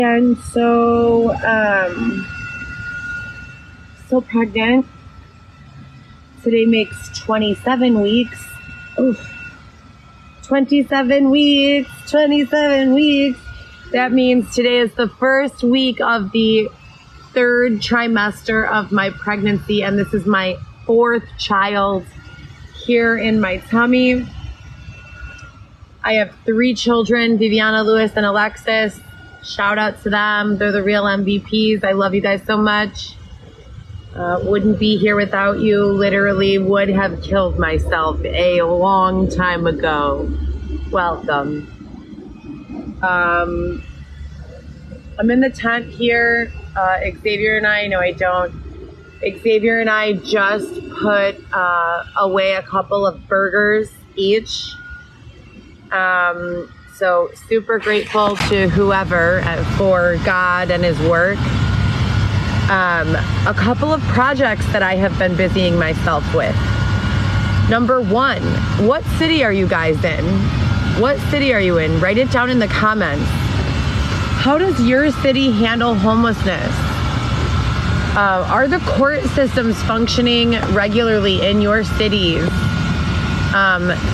And so, still pregnant. Today makes 27 weeks. Oof. 27 weeks. That means today is the first week of the third trimester of my pregnancy, and this is my fourth child here in my tummy. I have 3 children, Viviana, Lewis, and Alexis. Shout out to them. They're the real MVPs. I love you guys so much. Wouldn't be here without you. Literally would have killed myself a long time ago. Welcome. I'm in the tent here. Xavier and I, no I don't. Xavier and I just put away a couple of burgers each. So super grateful to whoever for God and his work. A couple of projects that I have been busying myself with. Number 1, what city are you guys in? What city are you in? Write it down in the comments. How does your city handle homelessness? Are the court systems functioning regularly in your cities?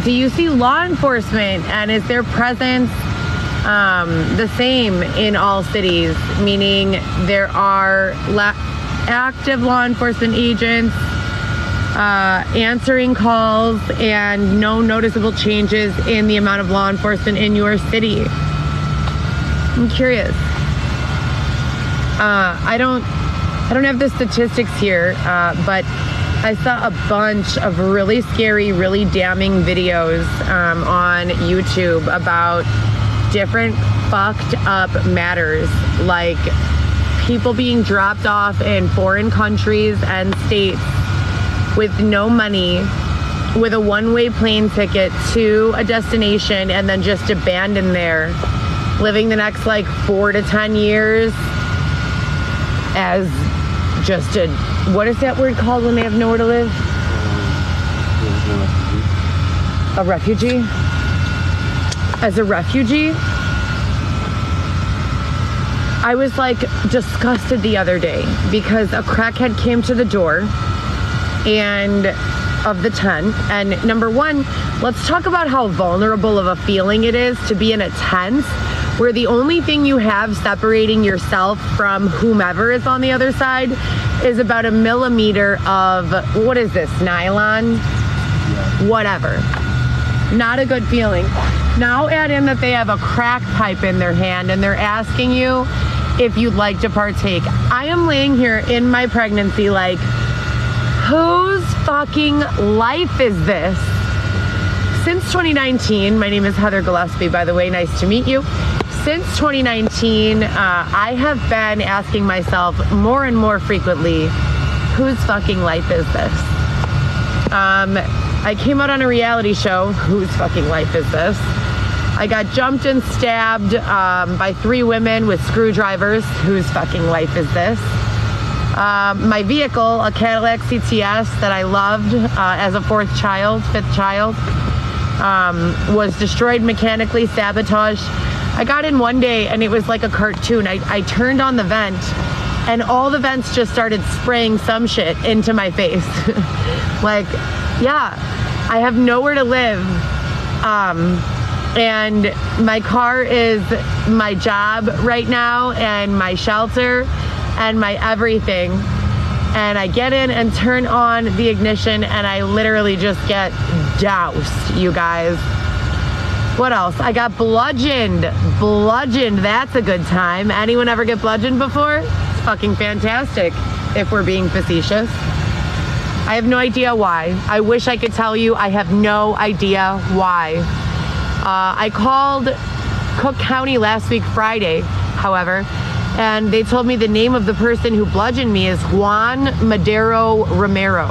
Do you see law enforcement, and is their presence the same in all cities? Meaning there are active law enforcement agents answering calls and no noticeable changes in the amount of law enforcement in your city. I'm curious. I don't have the statistics here, but I saw a bunch of really scary, really damning videos on YouTube about different fucked up matters, like people being dropped off in foreign countries and states with no money, with a one-way plane ticket to a destination, and then just abandoned there, living the next like 4 to 10 years as just a, what is that word called when they have nowhere to live? A refugee? As a refugee? I was like disgusted the other day because a crackhead came to the door and of the tent. And number 1, let's talk about how vulnerable of a feeling it is to be in a tent where the only thing you have separating yourself from whomever is on the other side is about a millimeter of, what is this, nylon? Whatever. Not a good feeling. Now add in that they have a crack pipe in their hand and they're asking you if you'd like to partake. I am laying here in my pregnancy like, whose fucking life is this? Since 2019, my name is Heather Gillespie, by the way, nice to meet you. Since 2019, I have been asking myself more and more frequently, whose fucking life is this? I came out on a reality show, whose fucking life is this? I got jumped and stabbed by 3 women with screwdrivers, whose fucking life is this? My vehicle, a Cadillac CTS that I loved as a 5th child, was destroyed mechanically, sabotaged. I got in one day and it was like a cartoon. I turned on the vent and all the vents just started spraying some shit into my face. Like, yeah, I have nowhere to live. And my car is my job right now and my shelter and my everything. And I get in and turn on the ignition and I literally just get doused, you guys. What else? I got bludgeoned. That's a good time. Anyone ever get bludgeoned before? It's fucking fantastic, if we're being facetious. I have no idea why. I wish I could tell you. I have no idea why. I called Cook County last week, Friday, however, and they told me the name of the person who bludgeoned me is Juan Madero Romero.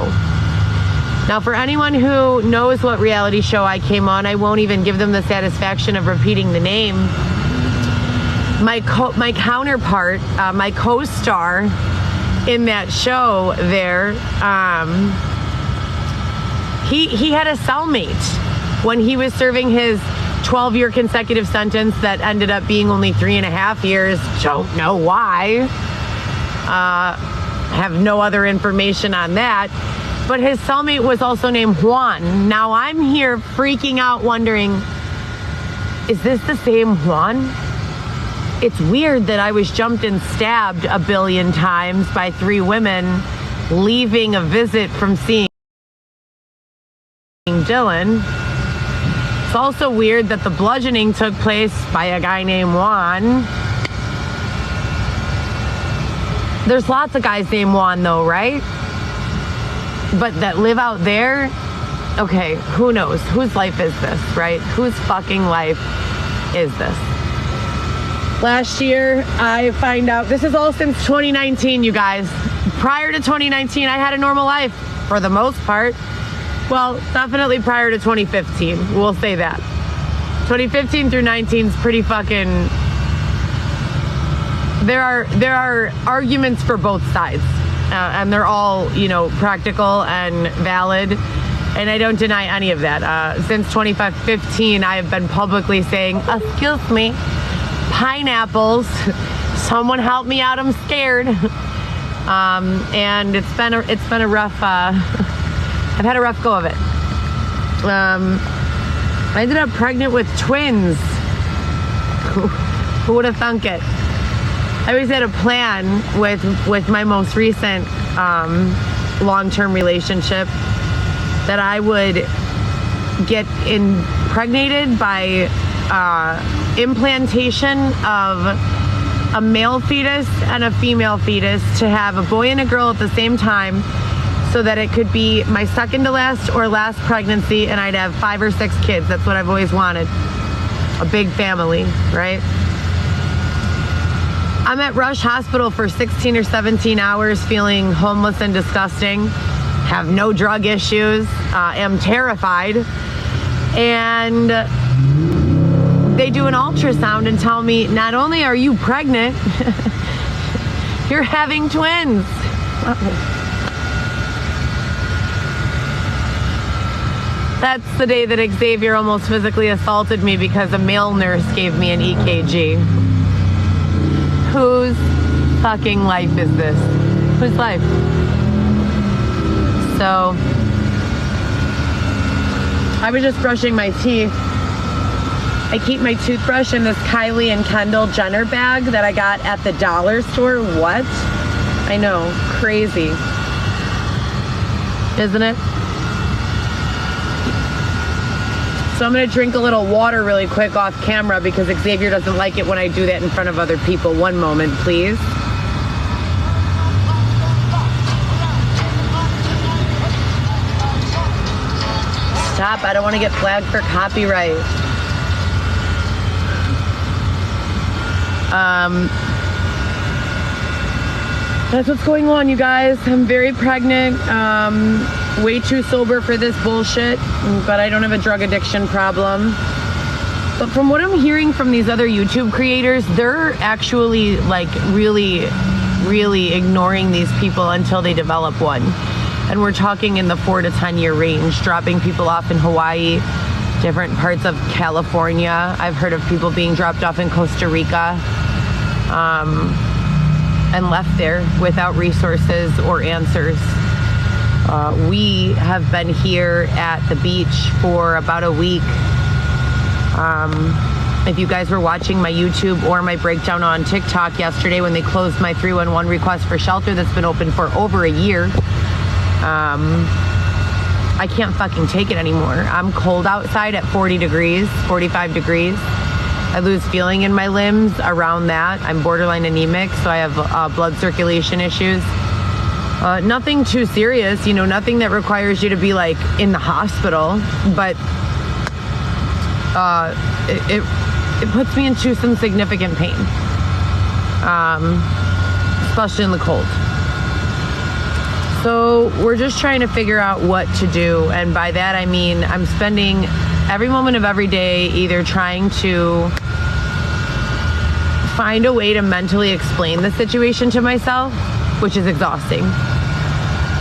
Now, for anyone who knows what reality show I came on, I won't even give them the satisfaction of repeating the name. My counterpart, my co-star in that show there, he had a cellmate when he was serving his 12-year consecutive sentence that ended up being only 3.5 years. Don't know why. Have no other information on that. But his cellmate was also named Juan. Now I'm here freaking out wondering, is this the same Juan? It's weird that I was jumped and stabbed a billion times by 3 women leaving a visit from seeing Dylan. It's also weird that the bludgeoning took place by a guy named Juan. There's lots of guys named Juan though, right? But that live out there? Okay, who knows? Whose life is this, right? Whose fucking life is this? Last year, I find out, this is all since 2019, you guys. Prior to 2019, I had a normal life for the most part. Well, definitely prior to 2015, we'll say that. 2015 through 19 is pretty fucking, there are arguments for both sides. And they're all, you know, practical and valid. And I don't deny any of that. Since 2015, I have been publicly saying, excuse me, pineapples, someone help me out, I'm scared. And it's been a rough, I've had a rough go of it. I ended up pregnant with twins. Who would have thunk it? I always had a plan with my most recent long-term relationship that I would get impregnated by implantation of a male fetus and a female fetus, to have a boy and a girl at the same time, so that it could be my second to last or last pregnancy, and I'd have 5 or 6 kids. That's what I've always wanted. A big family, right? I'm at Rush Hospital for 16 or 17 hours feeling homeless and disgusting, have no drug issues, am terrified, and they do an ultrasound and tell me, not only are you pregnant, you're having twins. That's the day that Xavier almost physically assaulted me because a male nurse gave me an EKG. Whose fucking life is this? Whose life? So, I was just brushing my teeth. I keep my toothbrush in this Kylie and Kendall Jenner bag that I got at the dollar store. What? I know, crazy. Isn't it? So I'm gonna drink a little water really quick off camera because Xavier doesn't like it when I do that in front of other people. One moment, please. Stop, I don't want to get flagged for copyright. That's what's going on, you guys. I'm very pregnant. Way too sober for this bullshit, but I don't have a drug addiction problem. But from what I'm hearing from these other YouTube creators, they're actually like really ignoring these people until they develop one. And we're talking in the 4 to 10 year range, dropping people off in Hawaii, different parts of California. I've heard of people being dropped off in Costa Rica, and left there without resources or answers. We have been here at the beach for about a week. If you guys were watching my YouTube or my breakdown on TikTok yesterday when they closed my 311 request for shelter that's been open for over a year, I can't fucking take it anymore. I'm cold outside at 40 degrees, 45 degrees. I lose feeling in my limbs around that. I'm borderline anemic, so I have blood circulation issues. Nothing too serious, you know, nothing that requires you to be like in the hospital, but it puts me into some significant pain, especially in the cold. So we're just trying to figure out what to do, and by that I mean I'm spending every moment of every day either trying to find a way to mentally explain the situation to myself, which is exhausting,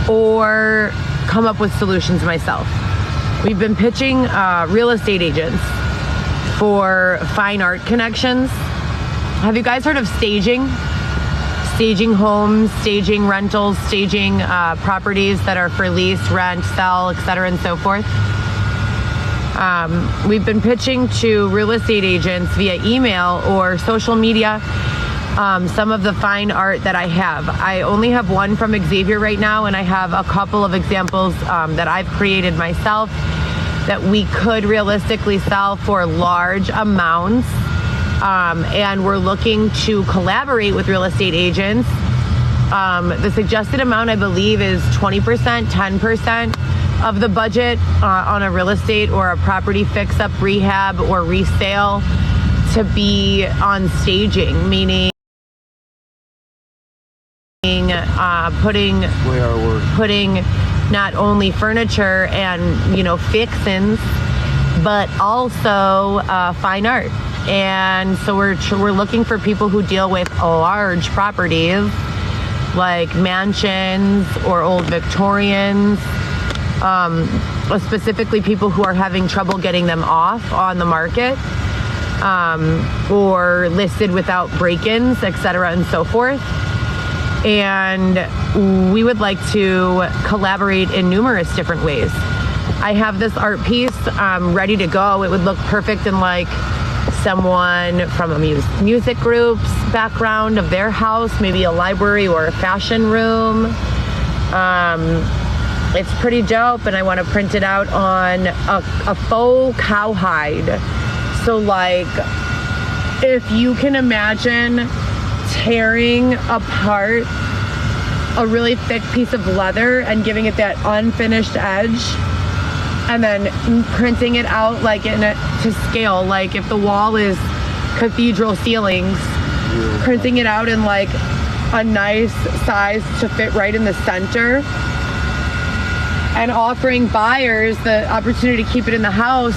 or come up with solutions myself. We've been pitching real estate agents for fine art connections. Have you guys heard of staging? Staging homes, staging rentals, staging properties that are for lease, rent, sell, etc., and so forth. We've been pitching to real estate agents via email or social media some of the fine art that I have. I only have one from Xavier right now, and I have a couple of examples that I've created myself that we could realistically sell for large amounts. And we're looking to collaborate with real estate agents. The suggested amount, I believe, is 20%, 10% of the budget on a real estate or a property fix-up, rehab, or resale to be on staging, meaning putting not only furniture and, you know, fixins, but also fine art. And so we're looking for people who deal with large properties like mansions or old Victorians, specifically people who are having trouble getting them off on the market, or listed without break-ins, etc., and so forth. And we would like to collaborate in numerous different ways. I have this art piece ready to go. It would look perfect in like someone from a music group's background of their house, maybe a library or a fashion room. It's pretty dope, and I want to print it out on a faux cowhide. So like, if you can imagine tearing apart a really thick piece of leather and giving it that unfinished edge, and then printing it out like to scale, like if the wall is cathedral ceilings, printing it out in like a nice size to fit right in the center, and offering buyers the opportunity to keep it in the house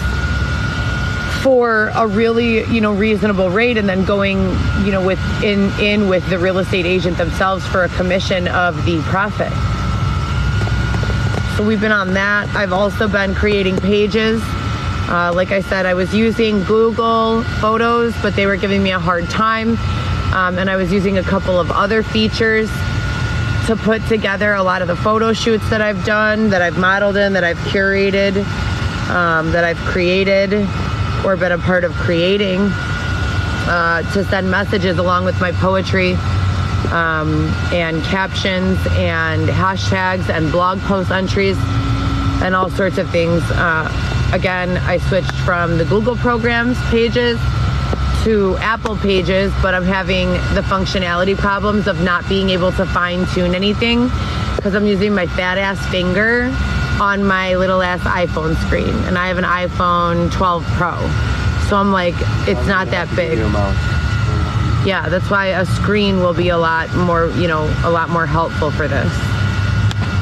for a really, you know, reasonable rate, and then going, you know, with the real estate agent themselves for a commission of the profit. So we've been on that. I've also been creating pages. Like I said, I was using Google Photos, but they were giving me a hard time. And I was using a couple of other features to put together a lot of the photo shoots that I've done, that I've modeled in, that I've curated, that I've created or been a part of creating, to send messages along with my poetry, and captions and hashtags and blog post entries and all sorts of things. Again, I switched from the Google Programs pages to Apple pages, but I'm having the functionality problems of not being able to fine tune anything because I'm using my fat ass finger on my little ass iPhone screen, and I have an iPhone 12 Pro, so I'm like, it's not that big. Yeah, that's why a screen will be a lot more, you know, a lot more helpful for this.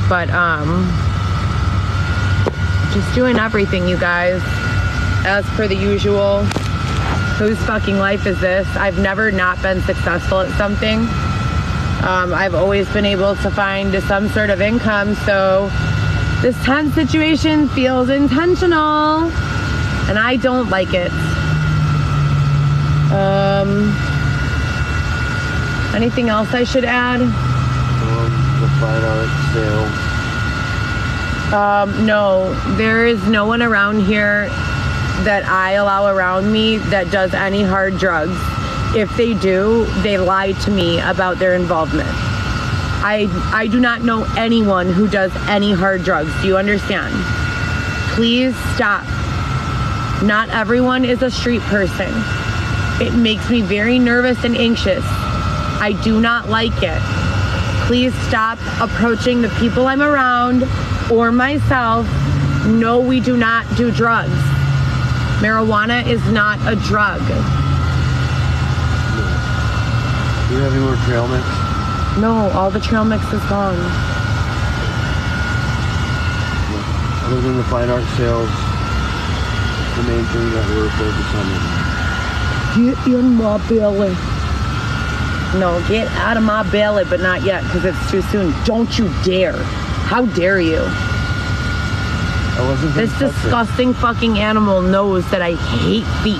But just doing everything, you guys, as per the usual. Whose fucking life is this? I've never not been successful at something. I've always been able to find some sort of income, so this tense situation feels intentional, and I don't like it. Anything else I should add? The fine art sales. No, there is no one around here that I allow around me that does any hard drugs. If they do, they lie to me about their involvement. I do not know anyone who does any hard drugs. Do you understand? Please stop. Not everyone is a street person. It makes me very nervous and anxious. I do not like it. Please stop approaching the people I'm around or myself. No, we do not do drugs. Marijuana is not a drug. Do you have any more trail mix? No, all the trail mix is gone. Other than the fine art sales, it's the main thing that we're focused on. Get in my belly. No, get out of my belly, but not yet, because it's too soon. Don't you dare. How dare you? I wasn't. This disgusting fucking animal knows that I hate feet.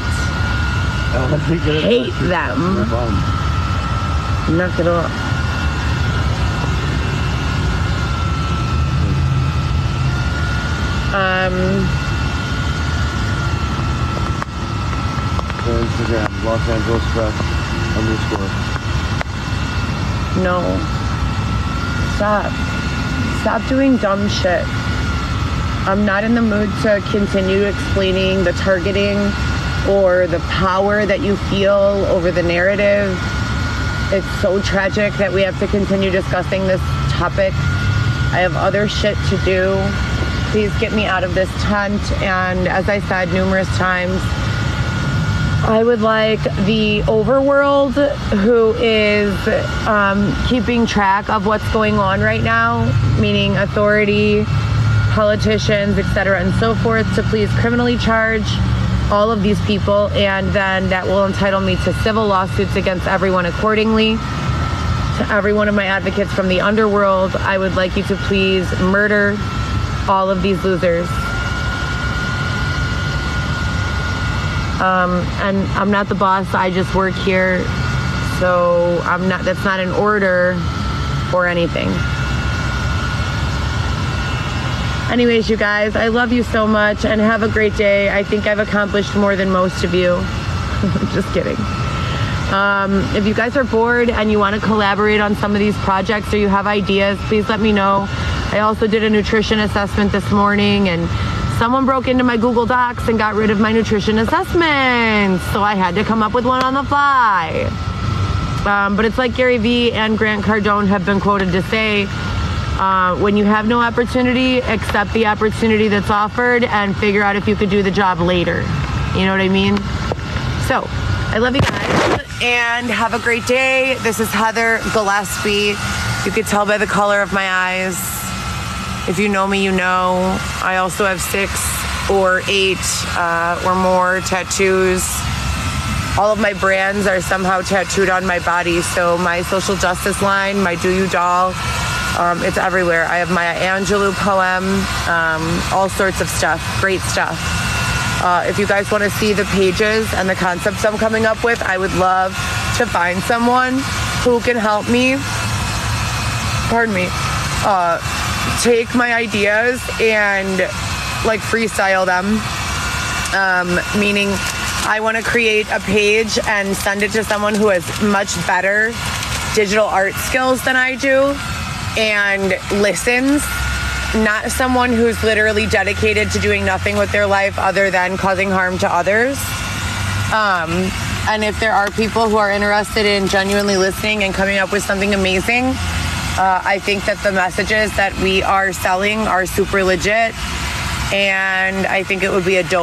hate them. Knock it off. Instagram, Los Angeles Press _ No. Stop doing dumb shit. I'm not in the mood to continue explaining the targeting or the power that you feel over the narrative. It's so tragic that we have to continue discussing this topic. I have other shit to do. Please get me out of this tent. And as I said numerous times, I would like the overworld, who is keeping track of what's going on right now, meaning authority, politicians, etc., and so forth, to please criminally charge all of these people, and then that will entitle me to civil lawsuits against everyone accordingly. To every one of my advocates from the underworld, I would like you to please murder all of these losers. And I'm not the boss, I just work here, so that's not an order or anything. Anyways, you guys, I love you so much and have a great day. I think I've accomplished more than most of you. Just kidding. If you guys are bored and you want to collaborate on some of these projects or you have ideas, please let me know. I also did a nutrition assessment this morning, and someone broke into my Google Docs and got rid of my nutrition assessment. So I had to come up with one on the fly. But it's like Gary Vee and Grant Cardone have been quoted to say, when you have no opportunity, accept the opportunity that's offered and figure out if you could do the job later. You know what I mean? So, I love you guys and have a great day. This is Heather Gillespie. You could tell by the color of my eyes. If you know me, you know. I also have 6 or 8 or more tattoos. All of my brands are somehow tattooed on my body. So my social justice line, my Do You doll, it's everywhere. I have Maya Angelou poem, all sorts of stuff, great stuff. If you guys want to see the pages and the concepts I'm coming up with, I would love to find someone who can help me, take my ideas and like freestyle them. Meaning I want to create a page and send it to someone who has much better digital art skills than I do and listens, not someone who's literally dedicated to doing nothing with their life other than causing harm to others. And if there are people who are interested in genuinely listening and coming up with something amazing, I think that the messages that we are selling are super legit, and I think it would be a dope